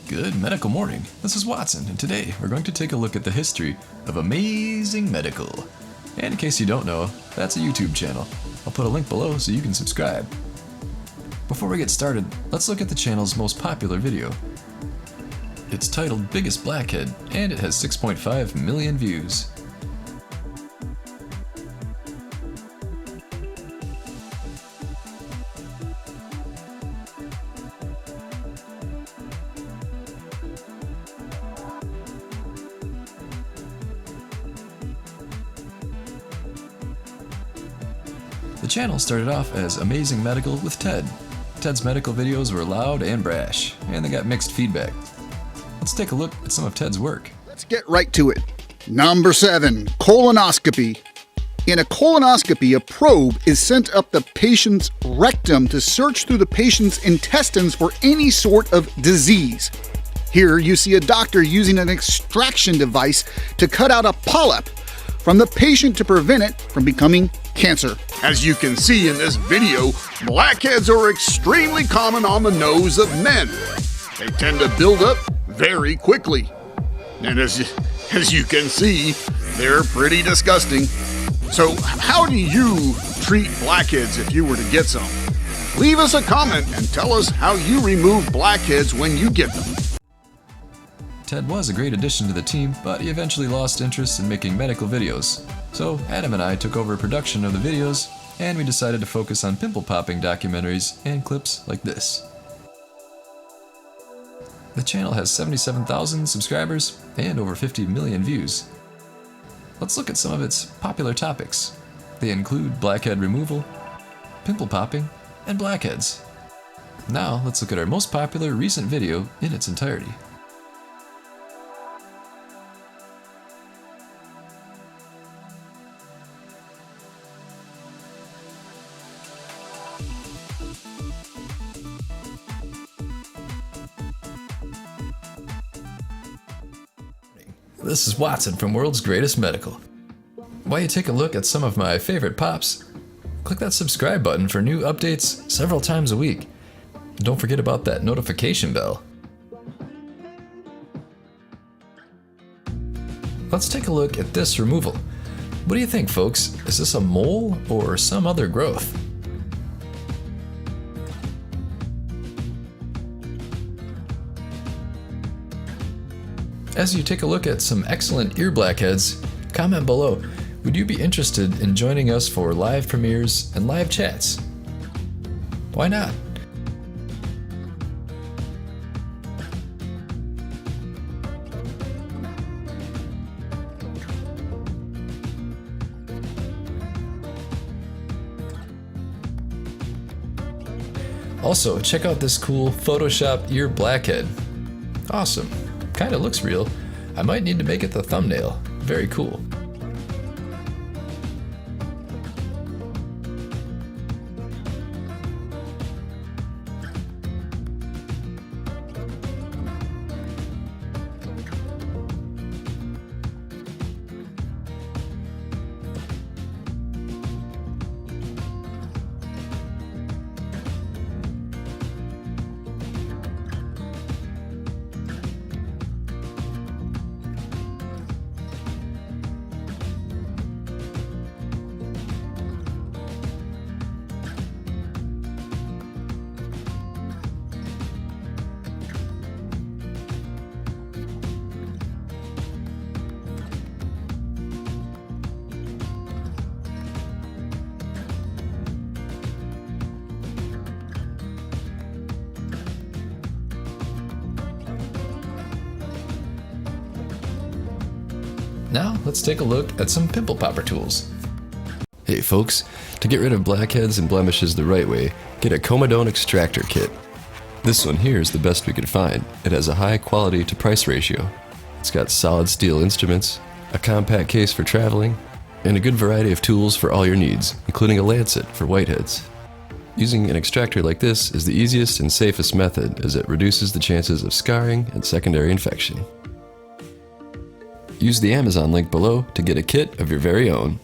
Good medical morning. This is Watson, and today we're going to take a look at the history of Amazing Medical. And in case you don't know, that's a YouTube channel. I'll put a link below so you can subscribe. Before we get started, let's look at the channel's most popular video. It's titled Biggest Blackhead, and it has 6.5 million views. The channel started off as Amazing Medical with Ted. Ted's medical videos were loud and brash, and they got mixed feedback. Let's take a look at some of Ted's work. Let's get right to it. Number 7, colonoscopy. In a colonoscopy, a probe is sent up the patient's rectum to search through the patient's intestines for any sort of disease. Here you see a doctor using an extraction device to cut out a polyp from the patient to prevent it from becoming cancer. As you can see in this video, blackheads are extremely common on the nose of men. They tend to build up very quickly. And as you can see, they're pretty disgusting. So how do you treat blackheads if you were to get some? Leave us a comment and tell us how you remove blackheads when you get them. Ted was a great addition to the team, but he eventually lost interest in making medical videos. So Adam and I took over production of the videos, and we decided to focus on pimple popping documentaries and clips like this. The channel has 77,000 subscribers and over 50 million views. Let's look at some of its popular topics. They include blackhead removal, pimple popping, and blackheads. Now let's look at our most popular recent video in its entirety. This is Watson from World's Greatest Medical. While you take a look at some of my favorite pops, click that subscribe button for new updates several times a week. And don't forget about that notification bell. Let's take a look at this removal. What do you think, folks? Is this a mole or some other growth? As you take a look at some excellent ear blackheads, comment below, would you be interested in joining us for live premieres and live chats? Why not? Also, check out this cool Photoshop ear blackhead. Awesome. Kinda looks real. I might need to make it the thumbnail. Very cool. Now, let's take a look at some pimple popper tools. Hey folks, to get rid of blackheads and blemishes the right way, get a Comedone extractor kit. This one here is the best we could find. It has a high quality to price ratio. It's got solid steel instruments, a compact case for traveling, and a good variety of tools for all your needs, including a lancet for whiteheads. Using an extractor like this is the easiest and safest method, as it reduces the chances of scarring and secondary infection. Use the Amazon link below to get a kit of your very own.